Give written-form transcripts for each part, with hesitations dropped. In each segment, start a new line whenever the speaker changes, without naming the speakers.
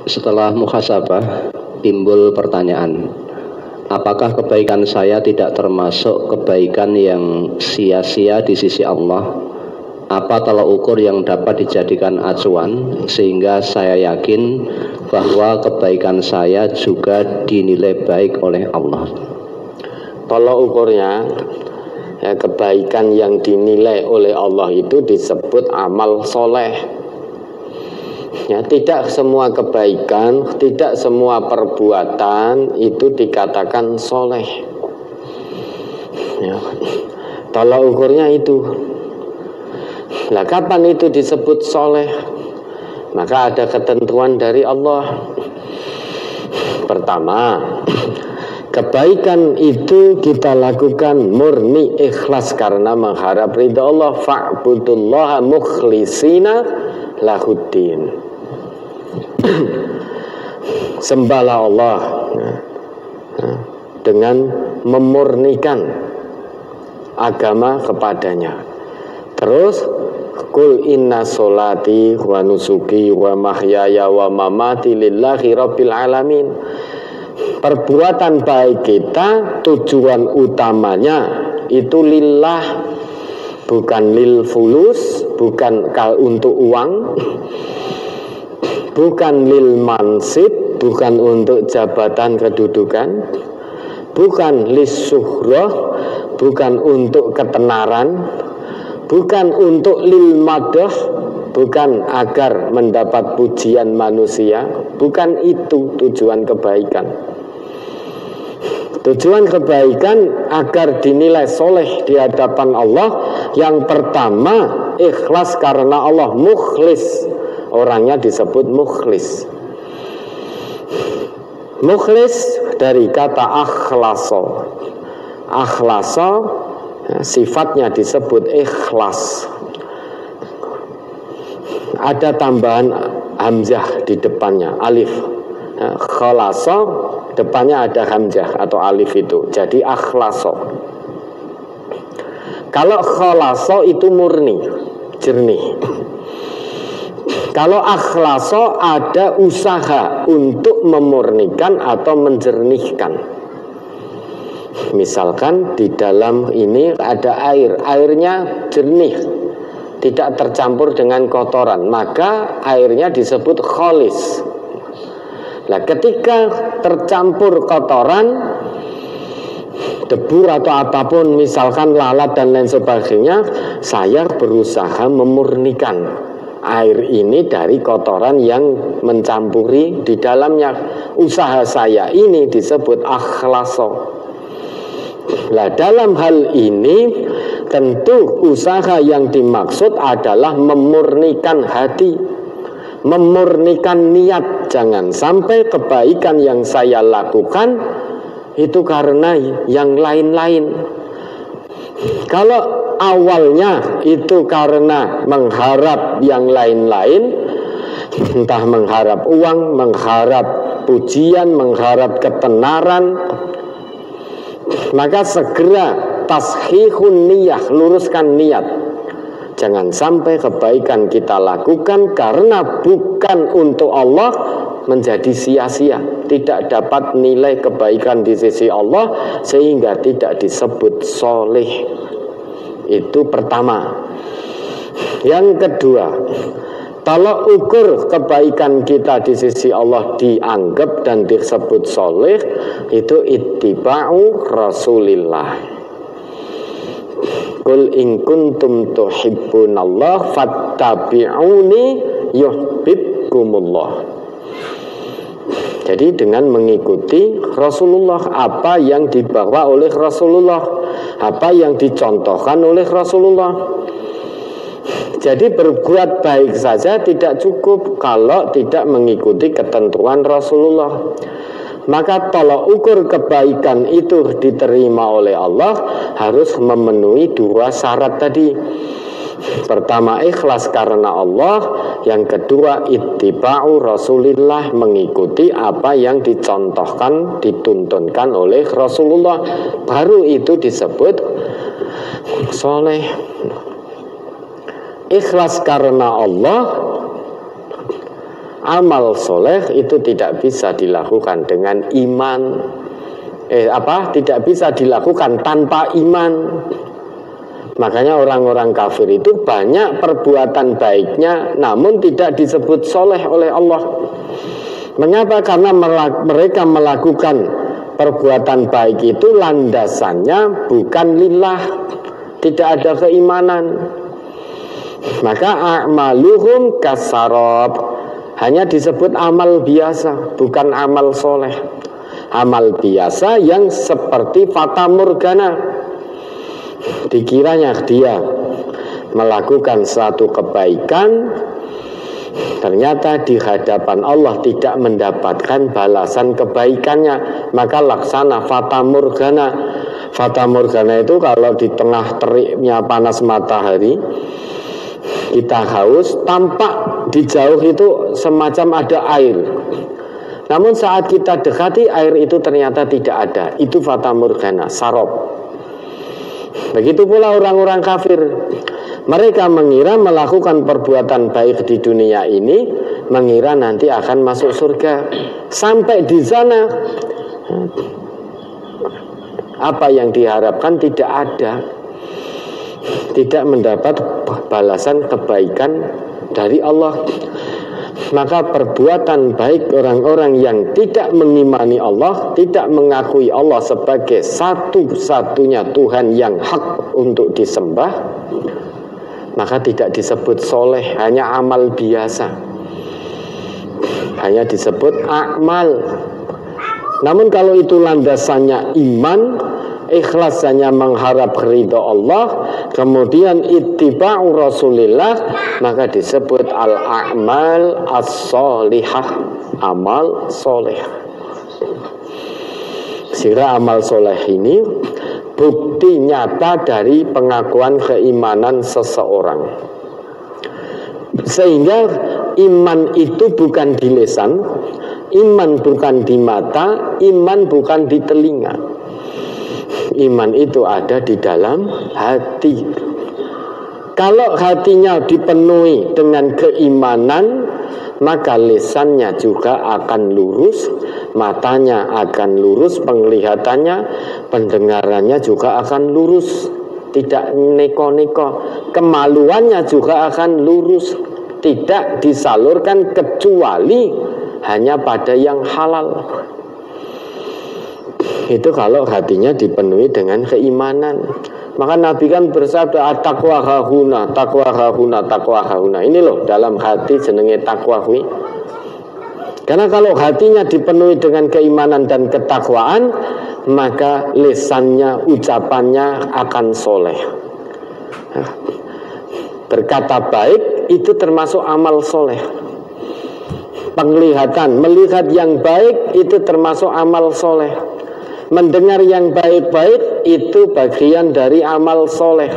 Setelah muhasabah, timbul pertanyaan, apakah kebaikan saya tidak termasuk kebaikan yang sia-sia di sisi Allah? Apa tolak ukur yang dapat dijadikan acuan sehingga saya yakin bahwa kebaikan saya juga dinilai baik oleh Allah?
Tolak ukurnya, ya, kebaikan yang dinilai oleh Allah itu disebut amal soleh. Ya, tidak semua kebaikan, tidak semua perbuatan itu dikatakan soleh. Ya, tolak ukurnya itu. Nah, kapan itu disebut soleh? Maka ada ketentuan dari Allah. Pertama, kebaikan itu kita lakukan murni ikhlas karena mengharap ridha Allah. Fa'budullaha mukhlisina lahuddin. Sembahlah Allah dengan memurnikan agama kepadanya. Terus Qul inna sholati wa nusuki wa mahyaya wa mamati lillahi rabbil alamin. Perbuatan baik kita tujuan utamanya itu lillah, bukan lil fulus, bukan untuk uang, bukan lil mansib, bukan untuk jabatan kedudukan, bukan lis syuhrah, bukan untuk ketenaran, bukan untuk lil madah, bukan agar mendapat pujian manusia. Bukan itu tujuan kebaikan. Tujuan kebaikan agar dinilai soleh di hadapan Allah. Yang pertama, ikhlas karena Allah, mukhlis. Orangnya disebut mukhlis. Mukhlis dari kata akhlaso. Akhlaso, sifatnya disebut ikhlas. Ada tambahan hamzah di depannya, alif. Khalaso, depannya ada hamzah atau alif itu. Jadi akhlaso. Kalau khalaso itu murni, jernih. Kalau akhlaso ada usaha untuk memurnikan atau menjernihkan. Misalkan di dalam ini ada air, airnya jernih, tidak tercampur dengan kotoran, maka airnya disebut kholis. Nah, ketika tercampur kotoran, debu atau apapun, misalkan lalat dan lain sebagainya, saya berusaha memurnikan air ini dari kotoran yang mencampuri di dalamnya. Usaha saya ini disebut akhlaso. Nah, dalam hal ini tentu usaha yang dimaksud adalah memurnikan hati, memurnikan niat. Jangan sampai kebaikan yang saya lakukan itu karena yang lain-lain. Kalau awalnya itu karena mengharap yang lain-lain, entah mengharap uang, mengharap pujian, mengharap ketenaran, maka segera tashihun niyah, luruskan niat. Jangan sampai kebaikan kita lakukan karena bukan untuk Allah menjadi sia-sia, tidak dapat nilai kebaikan di sisi Allah sehingga tidak disebut soleh. Itu pertama. Yang kedua, tolak ukur kebaikan kita di sisi Allah dianggap dan disebut soleh itu ittiba'u Rasulillah. Qul in kuntum tuhibbunallah fattabi'uni yuhibbukumullah. Jadi dengan mengikuti Rasulullah, apa yang dibawa oleh Rasulullah, apa yang dicontohkan oleh Rasulullah. Jadi berbuat baik saja tidak cukup kalau tidak mengikuti ketentuan Rasulullah. Maka tolak ukur kebaikan itu diterima oleh Allah harus memenuhi dua syarat tadi. Pertama, ikhlas karena Allah. Yang kedua, ittiba'u Rasulillah, mengikuti apa yang dicontohkan, dituntunkan oleh Rasulullah. Baru itu disebut soleh. Ikhlas karena Allah amal soleh itu tidak bisa dilakukan dengan iman. Tidak bisa dilakukan tanpa iman. Makanya orang-orang kafir itu banyak perbuatan baiknya namun tidak disebut soleh oleh Allah. Mengapa? Karena mereka melakukan perbuatan baik itu landasannya bukan lillah, tidak ada keimanan. Maka a'maluhum kasarab, hanya disebut amal biasa, bukan amal soleh. Amal biasa yang seperti fata morgana. Dikiranya dia melakukan suatu kebaikan, ternyata di hadapan Allah tidak mendapatkan balasan kebaikannya, maka laksana fata morgana. Fata morgana itu kalau di tengah teriknya panas matahari kita haus, tampak di jauh itu semacam ada air. Namun saat kita dekati air itu ternyata tidak ada. Itu fata morgana, sarab. Begitu pula orang-orang kafir. Mereka mengira melakukan perbuatan baik di dunia ini, mengira nanti akan masuk surga. Sampai di sana apa yang diharapkan tidak ada. Tidak mendapat balasan kebaikan dari Allah. Maka perbuatan baik orang-orang yang tidak mengimani Allah, tidak mengakui Allah sebagai satu-satunya Tuhan yang hak untuk disembah, maka tidak disebut soleh, hanya amal biasa, hanya disebut amal. Namun kalau itu landasannya iman, ikhlas hanya mengharap ridho Allah, kemudian ittiba'u Rasulillah, maka disebut al-a'mal as-solihah, amal soleh. Sehingga amal soleh ini bukti nyata dari pengakuan keimanan seseorang. Sehingga iman itu bukan di lisan, iman bukan di mata, iman bukan di telinga. Iman itu ada di dalam hati. Kalau hatinya dipenuhi dengan keimanan, maka lisannya juga akan lurus, matanya akan lurus, penglihatannya, pendengarannya juga akan lurus, tidak neko-neko, kemaluannya juga akan lurus, tidak disalurkan kecuali hanya pada yang halal. Itu kalau hatinya dipenuhi dengan keimanan. Maka Nabi kan bersabda at-taqwa hahuna, taqwa hahuna, taqwa hahuna. Ini loh dalam hati jenenge takwa kuwi. Karena kalau hatinya dipenuhi dengan keimanan dan ketakwaan, maka lisannya, ucapannya akan soleh. Berkata baik itu termasuk amal soleh. Penglihatan, melihat yang baik itu termasuk amal soleh. Mendengar yang baik-baik itu bagian dari amal soleh.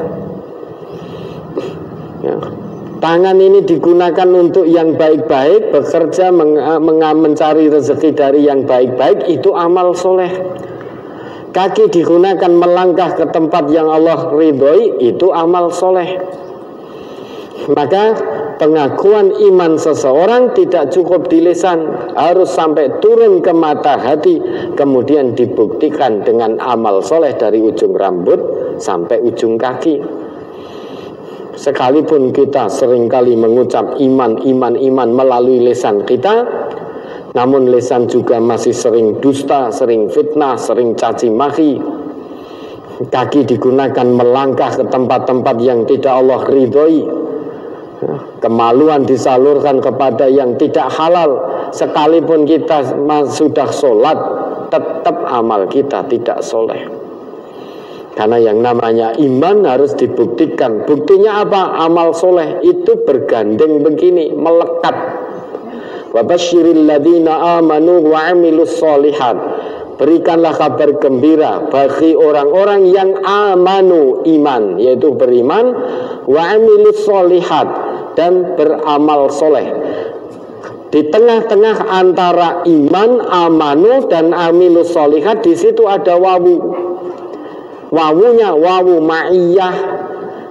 Ya. Tangan ini digunakan untuk yang baik-baik, bekerja, mencari rezeki dari yang baik-baik, itu amal soleh. Kaki digunakan melangkah ke tempat yang Allah ridhoi, itu amal soleh. Maka pengakuan iman seseorang tidak cukup di lisan, harus sampai turun ke mata hati, kemudian dibuktikan dengan amal soleh dari ujung rambut sampai ujung kaki. Sekalipun kita seringkali mengucap iman melalui lisan kita, namun lisan juga masih sering dusta, sering fitnah, sering caci maki. Kaki digunakan melangkah ke tempat-tempat yang tidak Allah ridhoi. Kemaluan disalurkan kepada yang tidak halal. Sekalipun kita sudah sholat, tetap amal kita tidak soleh. Karena yang namanya iman harus dibuktikan. Buktinya apa? Amal soleh itu bergandeng begini, melekat. Wa basyiril ladzina amanu wa amilus sholihat. Berikanlah kabar gembira bagi orang-orang yang amanu, iman, yaitu beriman, wa amilus sholihat, dan beramal soleh. Di tengah-tengah antara iman, amanu, dan amilus sholihat, di situ ada wawu. Wawunya wawu ma'iyah.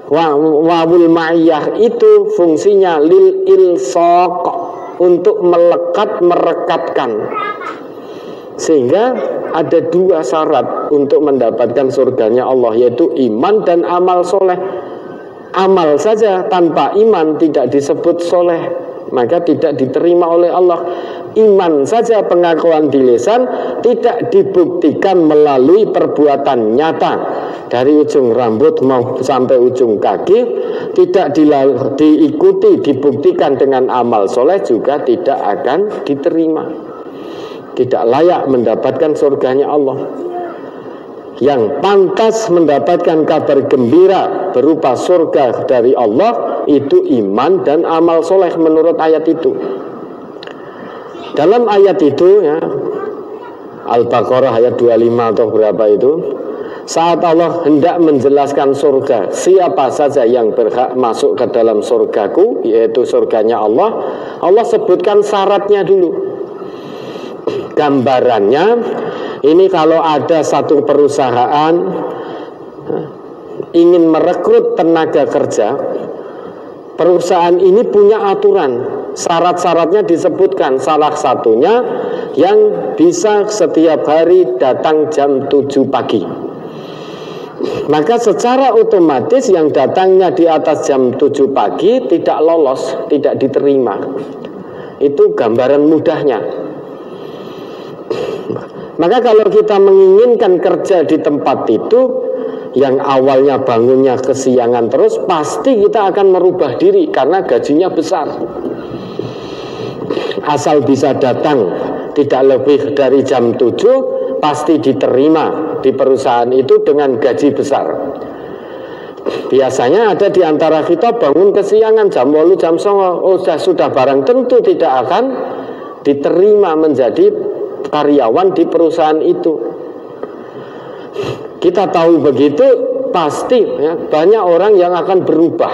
Wawul ma'iyah itu fungsinya lil ilsaq, untuk melekat, merekatkan. Sehingga ada dua syarat untuk mendapatkan surganya Allah, yaitu iman dan amal soleh. Amal saja tanpa iman tidak disebut soleh, maka tidak diterima oleh Allah. Iman saja, pengakuan di lisan, tidak dibuktikan melalui perbuatan nyata, dari ujung rambut mau sampai ujung kaki, tidak diikuti, dibuktikan dengan amal soleh, juga tidak akan diterima. Tidak layak mendapatkan surganya Allah. Yang pantas mendapatkan kabar gembira berupa surga dari Allah itu iman dan amal soleh menurut ayat itu. Dalam ayat itu ya, Al-Baqarah ayat 25 atau berapa itu, saat Allah hendak menjelaskan surga, siapa saja yang berhak masuk ke dalam surgaku, yaitu surganya Allah, Allah sebutkan syaratnya dulu. Gambarannya ini, kalau ada satu perusahaan ingin merekrut tenaga kerja, perusahaan ini punya aturan, syarat-syaratnya disebutkan. Salah satunya yang bisa setiap hari datang jam 7 pagi. Maka secara otomatis yang datangnya di atas jam 7 pagi tidak lolos, tidak diterima. Itu gambaran mudahnya. Maka kalau kita menginginkan kerja di tempat itu, yang awalnya bangunnya kesiangan terus, pasti kita akan merubah diri karena gajinya besar. Asal bisa datang tidak lebih dari jam 7, pasti diterima di perusahaan itu dengan gaji besar. Biasanya ada di antara kita bangun kesiangan jam 8, jam 9, sudah barang tentu tidak akan diterima menjadi karyawan di perusahaan itu. Kita tahu begitu, pasti ya, banyak orang yang akan berubah,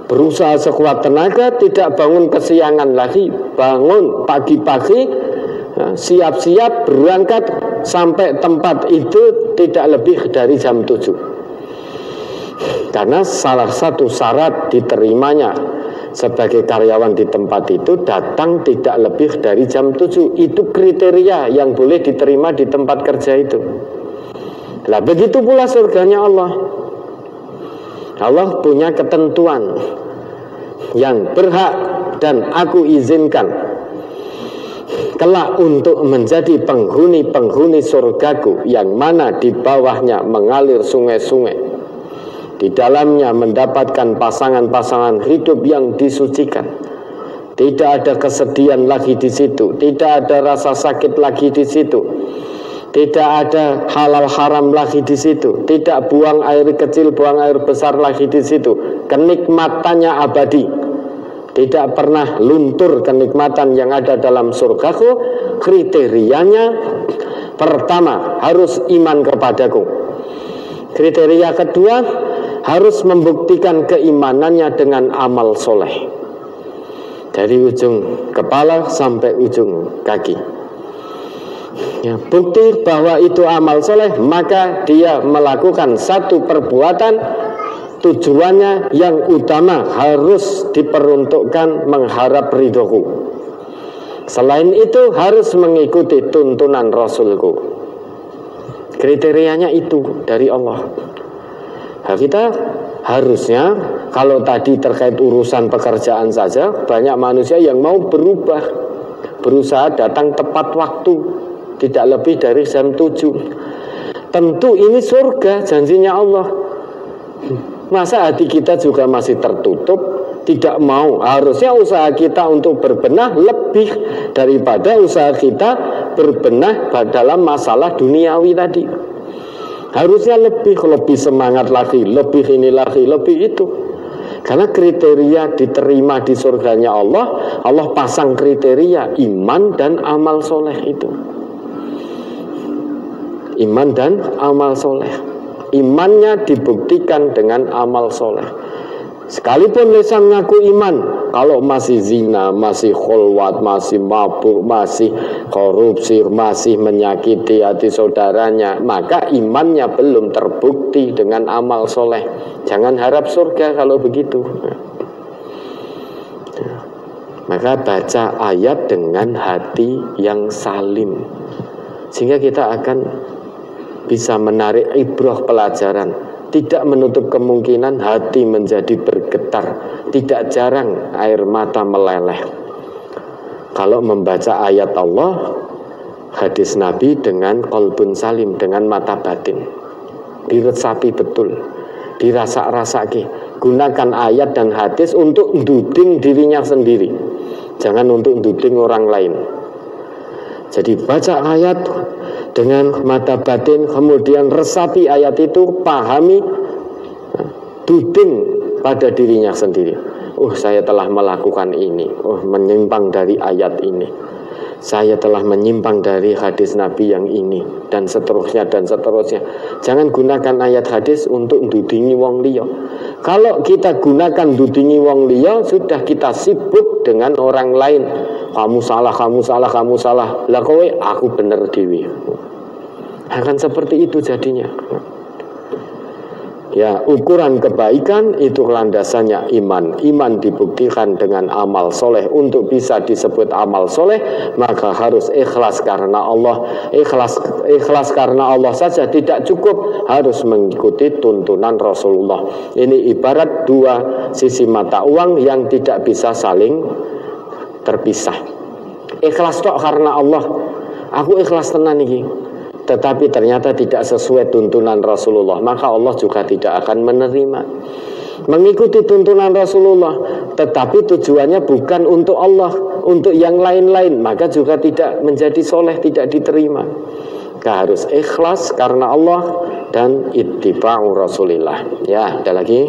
berusaha sekuat tenaga, tidak bangun kesiangan lagi, bangun pagi-pagi, ya, siap-siap berangkat sampai tempat itu tidak lebih dari jam 7. Karena salah satu syarat diterimanya sebagai karyawan di tempat itu, datang tidak lebih dari jam 7. Itu kriteria yang boleh diterima di tempat kerja itu. Nah, begitu pula surganya Allah. Allah punya ketentuan yang berhak dan aku izinkan kelak untuk menjadi penghuni-penghuni surgaku, yang mana di bawahnya mengalir sungai-sungai, di dalamnya mendapatkan pasangan-pasangan hidup yang disucikan. Tidak ada kesedihan lagi di situ, tidak ada rasa sakit lagi di situ, tidak ada halal haram lagi di situ, tidak buang air kecil, buang air besar lagi di situ. Kenikmatannya abadi, tidak pernah luntur kenikmatan yang ada dalam surgaku. Kriterianya, pertama, harus iman kepadaku. Kriteria kedua, harus membuktikan keimanannya dengan amal soleh, dari ujung kepala sampai ujung kaki. Ya, bukti bahwa itu amal soleh, maka dia melakukan satu perbuatan, tujuannya yang utama harus diperuntukkan mengharap ridhoku. Selain itu harus mengikuti tuntunan Rasulku. Kriterianya itu dari Allah. Nah, kita harusnya, kalau tadi terkait urusan pekerjaan saja, banyak manusia yang mau berubah, berusaha datang tepat waktu, tidak lebih dari jam 7. Tentu ini surga, janjinya Allah. Masa hati kita juga masih tertutup, tidak mau? Harusnya usaha kita untuk berbenah lebih daripada usaha kita berbenah dalam masalah duniawi tadi. Harusnya lebih semangat lagi, lebih ini lagi, lebih itu. Karena kriteria diterima di surganya Allah, Allah pasang kriteria iman dan amal soleh itu. Iman dan amal soleh. Imannya dibuktikan dengan amal soleh. Sekalipun lisan ngaku iman, kalau masih zina, masih khulwat, masih mabuk, masih korupsi, masih menyakiti hati saudaranya, maka imannya belum terbukti dengan amal soleh. Jangan harap surga kalau begitu. Maka baca ayat dengan hati yang salim, sehingga kita akan bisa menarik ibrah pelajaran. Tidak menutup kemungkinan hati menjadi bergetar. Tidak jarang air mata meleleh kalau membaca ayat Allah, hadis Nabi dengan qalbun salim, dengan mata batin. Diresapi betul, dirasa-rasaki. Gunakan ayat dan hadis untuk nduding dirinya sendiri, jangan untuk nduding orang lain. Jadi baca ayat dengan mata batin, kemudian resapi ayat itu, pahami, duding pada dirinya sendiri. Oh, saya telah melakukan ini. Oh, menyimpang dari ayat ini. Saya telah menyimpang dari hadis Nabi yang ini, dan seterusnya dan seterusnya. Jangan gunakan ayat hadis untuk ndudingi wong liya. Kalau kita gunakan ndudingi wong liya, sudah kita sibuk dengan orang lain. Kamu salah, kamu salah, kamu salah. Lah kowe, aku bener dewi. Akan seperti itu jadinya. Ya, ukuran kebaikan itu landasannya iman. Iman dibuktikan dengan amal soleh. Untuk bisa disebut amal soleh, maka harus ikhlas karena Allah. Ikhlas karena Allah saja tidak cukup, harus mengikuti tuntunan Rasulullah. Ini ibarat dua sisi mata uang yang tidak bisa saling terpisah. Ikhlas tok karena Allah. Aku ikhlas tenan iki. Tetapi ternyata tidak sesuai tuntunan Rasulullah, maka Allah juga tidak akan menerima. Mengikuti tuntunan Rasulullah tetapi tujuannya bukan untuk Allah, untuk yang lain-lain, maka juga tidak menjadi soleh, tidak diterima. Harus ikhlas karena Allah dan ittiba'u Rasulillah. Ya, ada lagi?